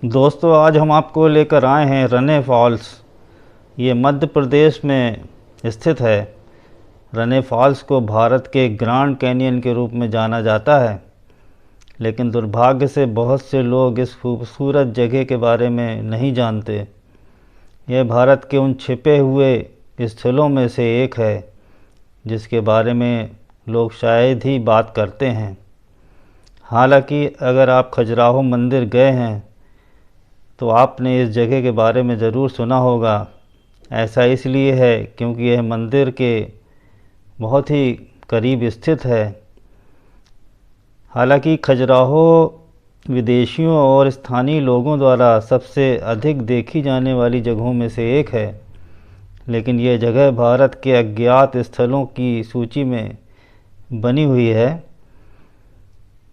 दोस्तों, आज हम आपको लेकर आए हैं रने फॉल्स। ये मध्य प्रदेश में स्थित है। रने फॉल्स को भारत के ग्रैंड कैनियन के रूप में जाना जाता है, लेकिन दुर्भाग्य से बहुत से लोग इस खूबसूरत जगह के बारे में नहीं जानते। यह भारत के उन छिपे हुए स्थलों में से एक है जिसके बारे में लोग शायद ही बात करते हैं। हालांकि अगर आप खजुराहो मंदिर गए हैं तो आपने इस जगह के बारे में ज़रूर सुना होगा। ऐसा इसलिए है क्योंकि यह मंदिर के बहुत ही करीब स्थित है। हालांकि खजुराहो विदेशियों और स्थानीय लोगों द्वारा सबसे अधिक देखी जाने वाली जगहों में से एक है, लेकिन यह जगह भारत के अज्ञात स्थलों की सूची में बनी हुई है।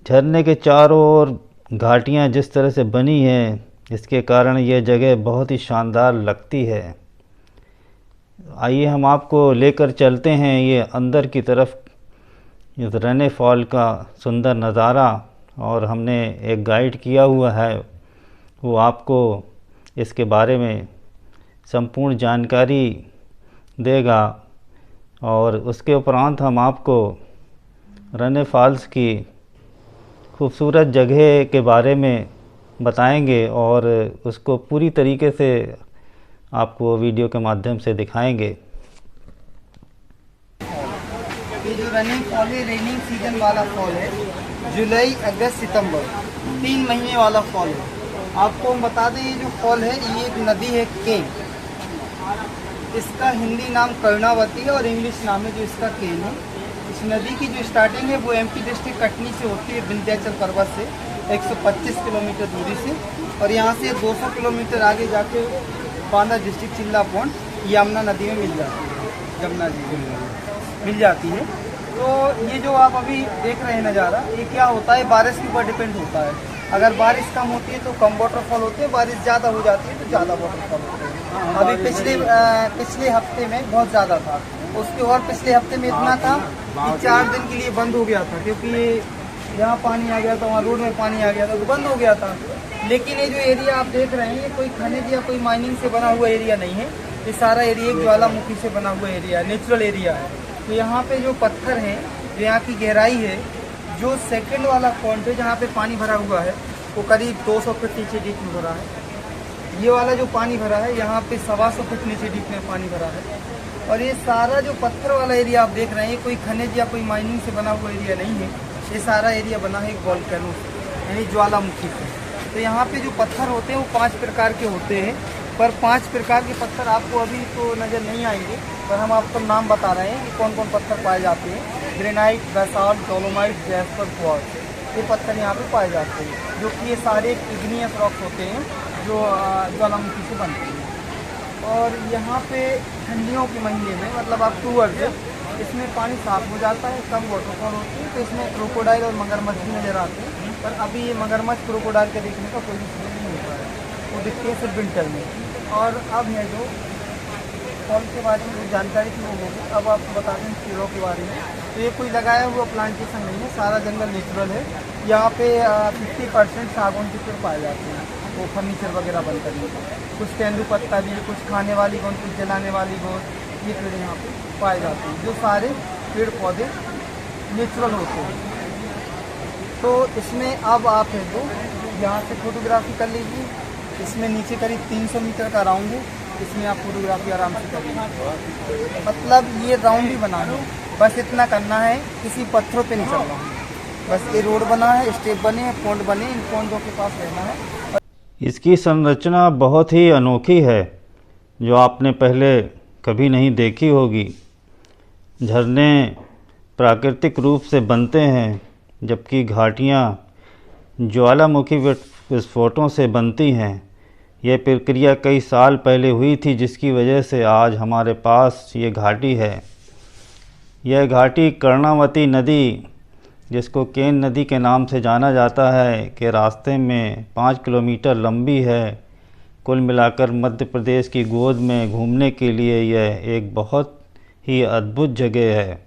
झरने के चारों ओर घाटियाँ जिस तरह से बनी हैं, इसके कारण यह जगह बहुत ही शानदार लगती है। आइए हम आपको लेकर चलते हैं ये अंदर की तरफ, इस रने फॉल का सुंदर नज़ारा। और हमने एक गाइड किया हुआ है, वो आपको इसके बारे में संपूर्ण जानकारी देगा। और उसके उपरांत हम आपको रने फॉल्स की खूबसूरत जगह के बारे में बताएंगे और उसको पूरी तरीके से आपको वीडियो के माध्यम से दिखाएंगे। ये जो रनिंग फॉल है, रेनिंग सीजन वाला फॉल है। जुलाई, अगस्त, सितंबर 3 महीने वाला फॉल है। आपको हम बता दें, ये जो फॉल है ये एक नदी है, केन। इसका हिंदी नाम कर्णावती है और इंग्लिश नाम है जो इसका केन है। इस नदी की जो स्टार्टिंग है वो एमपी डिस्ट्रिक्ट कटनी से होती है, विंध्याचल पर्वत से 125 किलोमीटर दूरी से। और यहाँ से 200 किलोमीटर आगे जाके बांदा डिस्ट्रिक्ट चिल्ला पॉइंट यमुना नदी में मिल जाती है, यमुना जी मिल जाती है। तो ये जो आप अभी देख रहे हैं नज़ारा, ये क्या होता है, बारिश के ऊपर डिपेंड होता है। अगर बारिश कम होती है तो कम वाटरफॉल होते हैं, बारिश ज़्यादा हो जाती है तो ज़्यादा वाटरफॉल होते हैं। अभी पिछले हफ्ते में बहुत ज़्यादा था, उसके और पिछले हफ्ते में इतना था कि 4 दिन के लिए बंद हो गया था, क्योंकि यहाँ पानी आ गया था, वहाँ रोड में पानी आ गया था तो बंद हो गया था। लेकिन ये जो एरिया आप देख रहे हैं, ये कोई खनिज या कोई माइनिंग से बना हुआ एरिया नहीं है। ये सारा एरिया एक ज्वालामुखी से बना हुआ एरिया है, नेचुरल एरिया है। तो यहाँ पे जो पत्थर हैं, जो यहाँ की गहराई है, जो सेकंड वाला पॉइंट है जहाँ पे पानी भरा हुआ है, वो करीब 200 फीट नीचे डीप में भरा है। ये वाला जो पानी भरा है, यहाँ पे 125 फीट नीचे डीप में पानी भरा है। और ये सारा जो पत्थर वाला एरिया आप देख रहे हैं, ये कोई खनिज या कोई माइनिंग से बना हुआ एरिया नहीं है। ये सारा एरिया बना है एक वोल्केनो से, यानी ज्वालामुखी से। तो यहाँ पे जो पत्थर होते हैं वो 5 प्रकार के होते हैं, पर 5 प्रकार के पत्थर आपको अभी तो नज़र नहीं आएंगे, पर हम आपको नाम बता रहे हैं कि कौन कौन पत्थर पाए जाते हैं। Granite, basalt, dolomite, jasper, quartz, ये पत्थर यहाँ पे पाए जाते हैं, जो कि ये सारे इग्नियस रॉक्स होते हैं जो ज्वालामुखी से बनते हैं। और यहाँ पे ठंडियों के महीने में, मतलब अक्टूबर से, इसमें पानी साफ हो जाता है, कम वाटरफॉल होती है, तो इसमें क्रोकोडाइल और मगरमच्छ भी नज़र आते हैं। पर अभी ये मगरमच्छ क्रोकोडाइल के देखने का कोई भी सीजन नहीं होता है, वो दिखते हैं सिर्फ विंटर में। और अब है जो फॉल के बारे में जो जानकारी थी वो होगी, अब आपको बता दें पेड़ों के बारे में। तो ये कोई लगाया हुआ प्लांटेशन नहीं है, सारा जंगल नेचुरल है। यहाँ पे 50% सागौन के पेड़ पाए जाते हैं, वो फर्नीचर वगैरह बनकर लिए। कुछ तेंदू पत्ता भी, कुछ खाने वाली गोंद, कुछ जलाने वाली गोंद, ये पेड़ यहाँ पे पाए जाते हैं। जो सारे पेड़ पौधे नेचुरल होते हैं। तो इसमें अब आप है जो यहाँ से फोटोग्राफी कर लीजिए। इसमें नीचे करीब 300 मीटर का राउंड है, इसमें आप फोटोग्राफी आराम से कर लीजिए। मतलब ये राउंड ही बना है, बस इतना करना है, किसी पत्थरों पे नहीं चलना है। बस ये रोड बना है, स्टेप बने हैं, पॉइंट बने, इन पॉइंटों के पास रहना है। इसकी संरचना बहुत ही अनोखी है, जो आपने पहले कभी नहीं देखी होगी। झरने प्राकृतिक रूप से बनते हैं, जबकि घाटियाँ ज्वालामुखी विस्फोटों से बनती हैं। यह प्रक्रिया कई साल पहले हुई थी, जिसकी वजह से आज हमारे पास ये घाटी है। यह घाटी कर्णावती नदी, जिसको केन नदी के नाम से जाना जाता है, के रास्ते में 5 किलोमीटर लंबी है। कुल मिलाकर मध्य प्रदेश की गोद में घूमने के लिए यह एक बहुत ही अद्भुत जगह है।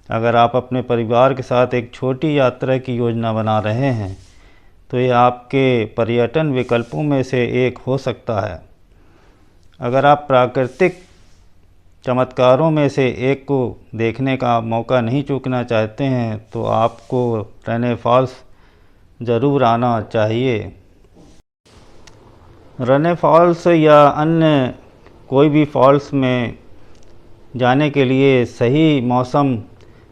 अगर आप अपने परिवार के साथ एक छोटी यात्रा की योजना बना रहे हैं तो ये आपके पर्यटन विकल्पों में से एक हो सकता है। अगर आप प्राकृतिक चमत्कारों में से एक को देखने का मौका नहीं चूकना चाहते हैं तो आपको रने फॉल्स ज़रूर आना चाहिए। रने फॉल्स या अन्य कोई भी फॉल्स में जाने के लिए सही मौसम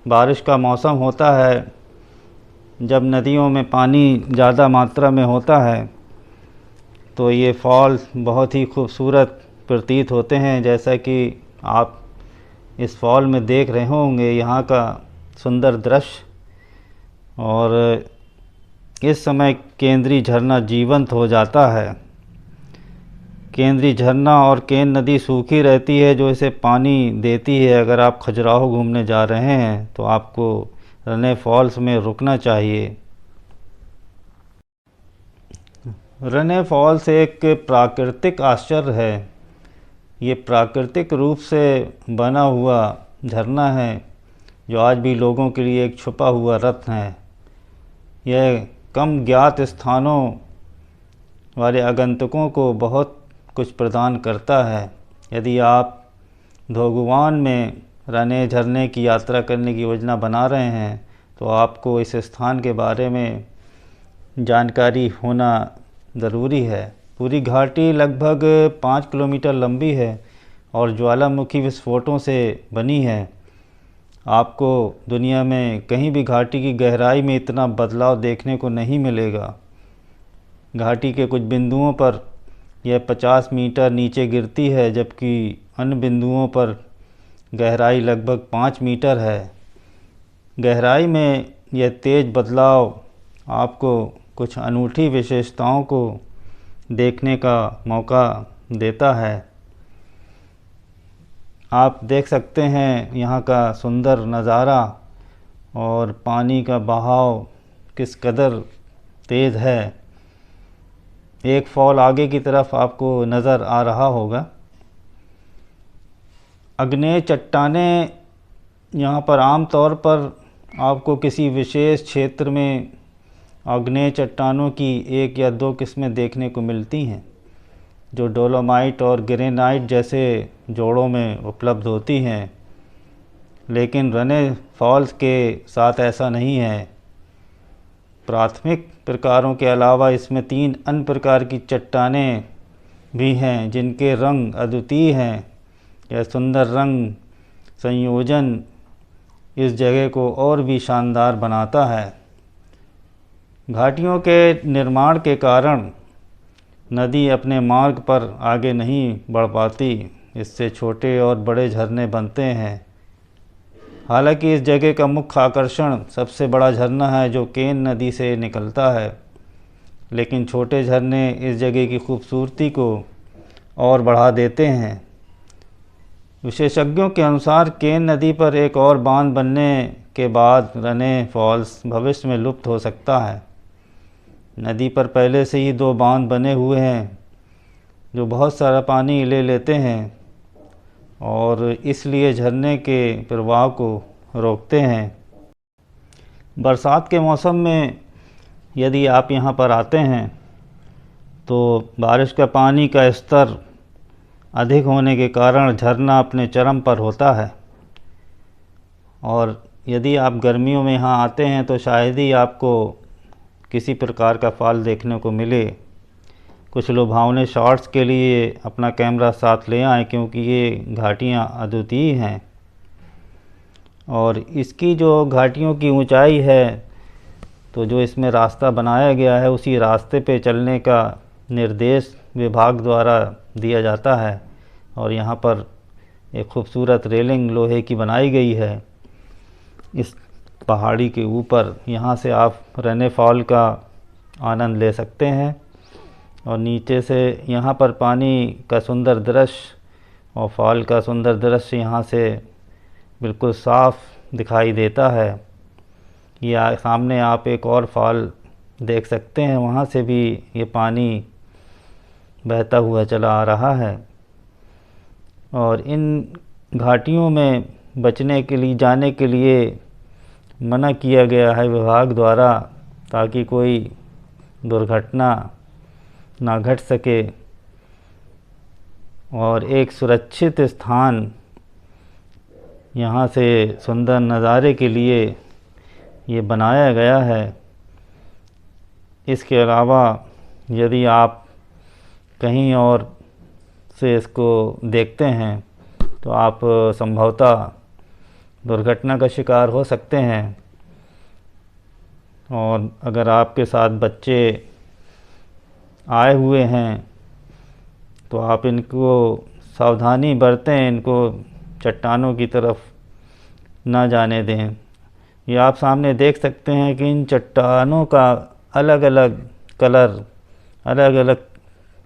बारिश का मौसम होता है, जब नदियों में पानी ज़्यादा मात्रा में होता है तो ये फॉल्स बहुत ही खूबसूरत प्रतीत होते हैं। जैसा कि आप इस फॉल में देख रहे होंगे यहाँ का सुंदर दृश्य, और इस समय केंद्रीय झरना जीवंत हो जाता है। केंद्रीय झरना और केन नदी सूखी रहती है जो इसे पानी देती है। अगर आप खजुराहो घूमने जा रहे हैं तो आपको रने फॉल्स में रुकना चाहिए। रने फॉल्स एक प्राकृतिक आश्चर्य है। ये प्राकृतिक रूप से बना हुआ झरना है जो आज भी लोगों के लिए एक छुपा हुआ रत्न है। यह कम ज्ञात स्थानों वाले आगंतुकों को बहुत कुछ प्रदान करता है। यदि आप धोगुवान में रने झरने की यात्रा करने की योजना बना रहे हैं तो आपको इस स्थान के बारे में जानकारी होना ज़रूरी है। पूरी घाटी लगभग 5 किलोमीटर लंबी है और ज्वालामुखी विस्फोटों से बनी है। आपको दुनिया में कहीं भी घाटी की गहराई में इतना बदलाव देखने को नहीं मिलेगा। घाटी के कुछ बिंदुओं पर यह 50 मीटर नीचे गिरती है, जबकि अन्य बिंदुओं पर गहराई लगभग 5 मीटर है। गहराई में यह तेज़ बदलाव आपको कुछ अनूठी विशेषताओं को देखने का मौका देता है। आप देख सकते हैं यहाँ का सुंदर नज़ारा और पानी का बहाव किस कदर तेज़ है। एक फॉल आगे की तरफ आपको नज़र आ रहा होगा। आग्नेय चट्टानें यहाँ पर आमतौर पर आपको किसी विशेष क्षेत्र में आग्नेय चट्टानों की 1 या 2 किस्में देखने को मिलती हैं जो डोलोमाइट और ग्रेनाइट जैसे जोड़ों में उपलब्ध होती हैं, लेकिन रने फॉल्स के साथ ऐसा नहीं है। प्राथमिक प्रकारों के अलावा इसमें 3 अन्य प्रकार की चट्टानें भी हैं जिनके रंग अद्वितीय हैं। यह सुंदर रंग संयोजन इस जगह को और भी शानदार बनाता है। घाटियों के निर्माण के कारण नदी अपने मार्ग पर आगे नहीं बढ़ पाती, इससे छोटे और बड़े झरने बनते हैं। हालांकि इस जगह का मुख्य आकर्षण सबसे बड़ा झरना है जो केन नदी से निकलता है, लेकिन छोटे झरने इस जगह की खूबसूरती को और बढ़ा देते हैं। विशेषज्ञों के अनुसार केन नदी पर एक और बांध बनने के बाद रने फॉल्स भविष्य में लुप्त हो सकता है। नदी पर पहले से ही 2 बांध बने हुए हैं जो बहुत सारा पानी ले लेते हैं और इसलिए झरने के प्रवाह को रोकते हैं। बरसात के मौसम में यदि आप यहाँ पर आते हैं तो बारिश का पानी का स्तर अधिक होने के कारण झरना अपने चरम पर होता है, और यदि आप गर्मियों में यहाँ आते हैं तो शायद ही आपको किसी प्रकार का फॉल देखने को मिले। कुछ लुभावने शॉट्स के लिए अपना कैमरा साथ ले आएं क्योंकि ये घाटियाँ अद्वितीय हैं और इसकी जो घाटियों की ऊंचाई है तो जो इसमें रास्ता बनाया गया है उसी रास्ते पे चलने का निर्देश विभाग द्वारा दिया जाता है और यहाँ पर एक खूबसूरत रेलिंग लोहे की बनाई गई है इस पहाड़ी के ऊपर। यहाँ से आप रने फॉल का आनंद ले सकते हैं और नीचे से यहाँ पर पानी का सुंदर दृश्य और फॉल का सुंदर दृश्य यहाँ से बिल्कुल साफ दिखाई देता है। ये सामने आप एक और फॉल देख सकते हैं, वहाँ से भी ये पानी बहता हुआ चला आ रहा है। और इन घाटियों में बचने के लिए जाने के लिए मना किया गया है विभाग द्वारा, ताकि कोई दुर्घटना ना घट सके और एक सुरक्षित स्थान यहाँ से सुंदर नज़ारे के लिए ये बनाया गया है। इसके अलावा यदि आप कहीं और से इसको देखते हैं तो आप संभवतः दुर्घटना का शिकार हो सकते हैं। और अगर आपके साथ बच्चे आए हुए हैं तो आप इनको सावधानी बरतें, इनको चट्टानों की तरफ ना जाने दें। ये आप सामने देख सकते हैं कि इन चट्टानों का अलग अलग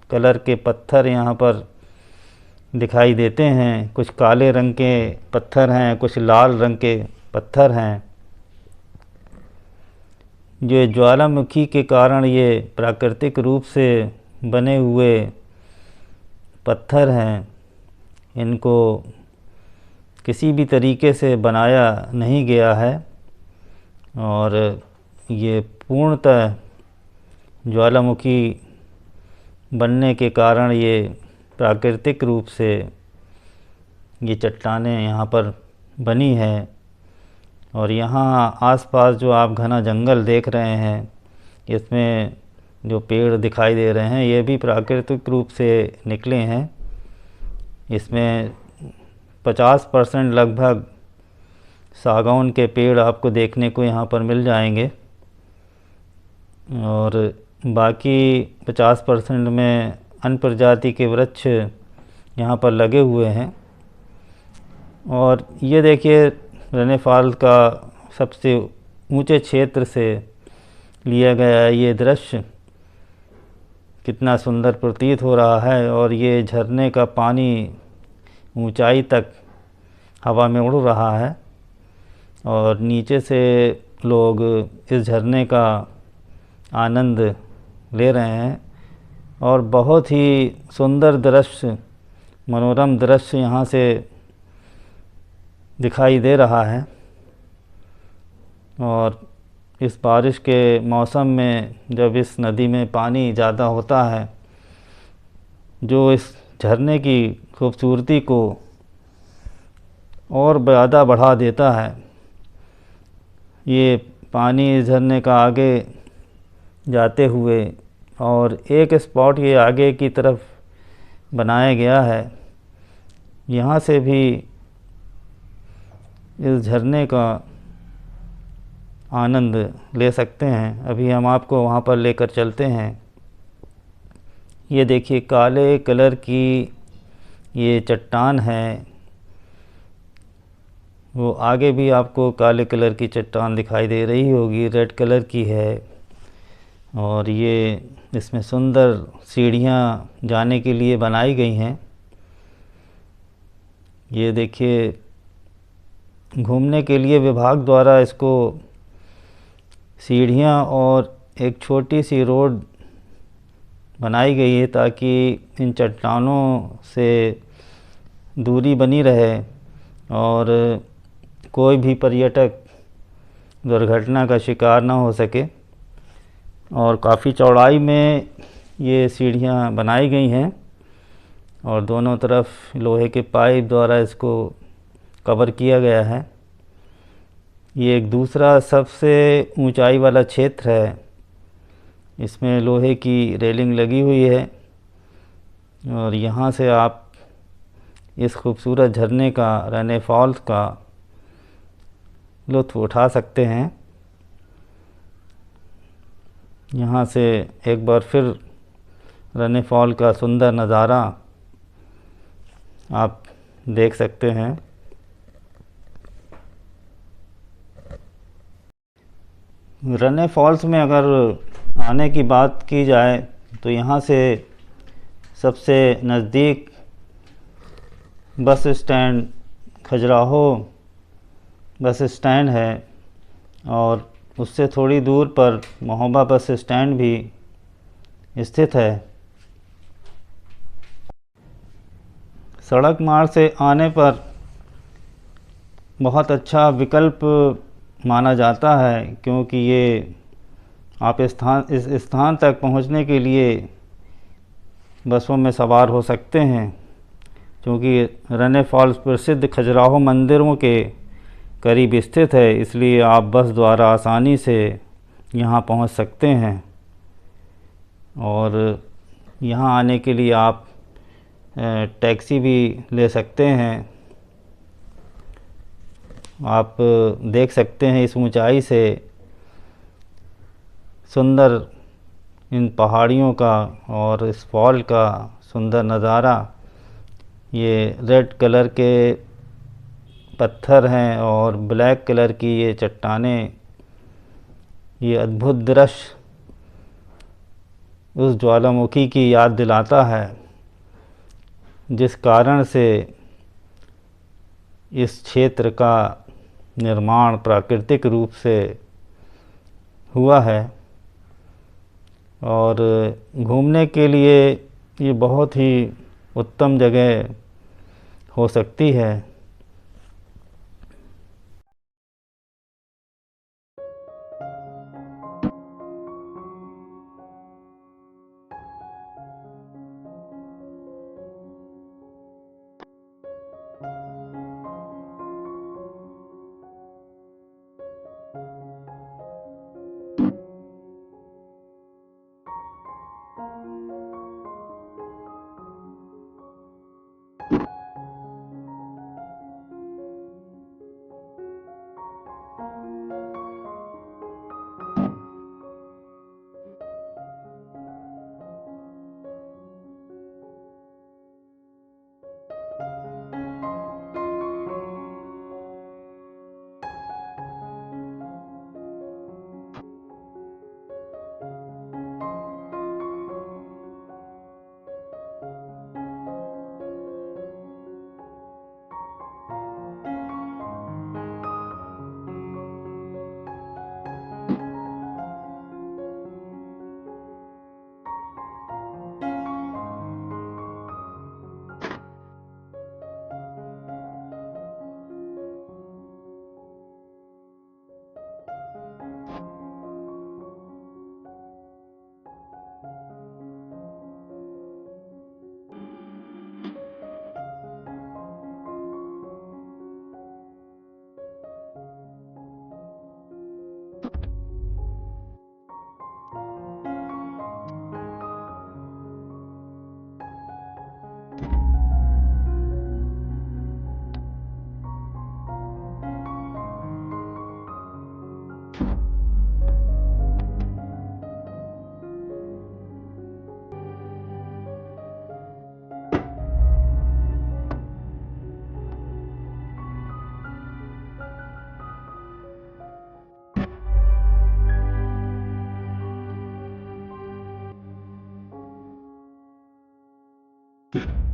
कलर के पत्थर यहाँ पर दिखाई देते हैं। कुछ काले रंग के पत्थर हैं, कुछ लाल रंग के पत्थर हैं। जो ज्वालामुखी के कारण ये प्राकृतिक रूप से बने हुए पत्थर हैं, इनको किसी भी तरीके से बनाया नहीं गया है और ये पूर्णतः ज्वालामुखी बनने के कारण ये प्राकृतिक रूप से ये चट्टानें यहाँ पर बनी हैं। और यहाँ आसपास जो आप घना जंगल देख रहे हैं, इसमें जो पेड़ दिखाई दे रहे हैं ये भी प्राकृतिक रूप से निकले हैं। इसमें 50% लगभग सागौन के पेड़ आपको देखने को यहाँ पर मिल जाएंगे और बाकी 50% में अन्य प्रजाति के वृक्ष यहाँ पर लगे हुए हैं। और ये देखिए रने फॉल का सबसे ऊंचे क्षेत्र से लिया गया ये दृश्य कितना सुंदर प्रतीत हो रहा है। और ये झरने का पानी ऊंचाई तक हवा में उड़ रहा है और नीचे से लोग इस झरने का आनंद ले रहे हैं और बहुत ही सुंदर दृश्य, मनोरम दृश्य यहाँ से दिखाई दे रहा है। और इस बारिश के मौसम में जब इस नदी में पानी ज़्यादा होता है, जो इस झरने की खूबसूरती को और ज़्यादा बढ़ा देता है। ये पानी इस झरने का आगे जाते हुए और एक स्पॉट ये आगे की तरफ बनाया गया है, यहाँ से भी इस झरने का आनंद ले सकते हैं। अभी हम आपको वहाँ पर लेकर चलते हैं। ये देखिए काले कलर की ये चट्टान है, वो आगे भी आपको काले कलर की चट्टान दिखाई दे रही होगी, रेड कलर की है। और ये इसमें सुंदर सीढ़ियाँ जाने के लिए बनाई गई हैं। ये देखिए घूमने के लिए विभाग द्वारा इसको सीढ़ियाँ और एक छोटी सी रोड बनाई गई है ताकि इन चट्टानों से दूरी बनी रहे और कोई भी पर्यटक दुर्घटना का शिकार ना हो सके। और काफ़ी चौड़ाई में ये सीढ़ियाँ बनाई गई हैं और दोनों तरफ लोहे के पाइप द्वारा इसको कवर किया गया है। ये एक दूसरा सबसे ऊंचाई वाला क्षेत्र है, इसमें लोहे की रेलिंग लगी हुई है और यहाँ से आप इस खूबसूरत झरने का, रने फॉल्स का लुत्फ़ उठा सकते हैं। यहाँ से एक बार फिर रने फॉल का सुंदर नज़ारा आप देख सकते हैं। रने फॉल्स में अगर आने की बात की जाए तो यहाँ से सबसे नज़दीक bus stand Khajuraho bus stand है और उससे थोड़ी दूर पर महोबा बस स्टैंड भी स्थित है। सड़क मार्ग से आने पर बहुत अच्छा विकल्प माना जाता है क्योंकि ये आप इस स्थान तक पहुंचने के लिए बसों में सवार हो सकते हैं, क्योंकि रने फॉल्स प्रसिद्ध खजुराहो मंदिरों के करीब स्थित है, इसलिए आप बस द्वारा आसानी से यहाँ पहुँच सकते हैं। और यहाँ आने के लिए आप टैक्सी भी ले सकते हैं। आप देख सकते हैं इस ऊंचाई से सुंदर इन पहाड़ियों का और इस फॉल का सुंदर नज़ारा। ये रेड कलर के पत्थर हैं और ब्लैक कलर की ये चट्टानें, ये अद्भुत दृश्य उस ज्वालामुखी की याद दिलाता है, जिस कारण से इस क्षेत्र का निर्माण प्राकृतिक रूप से हुआ है। और घूमने के लिए ये बहुत ही उत्तम जगह हो सकती है। you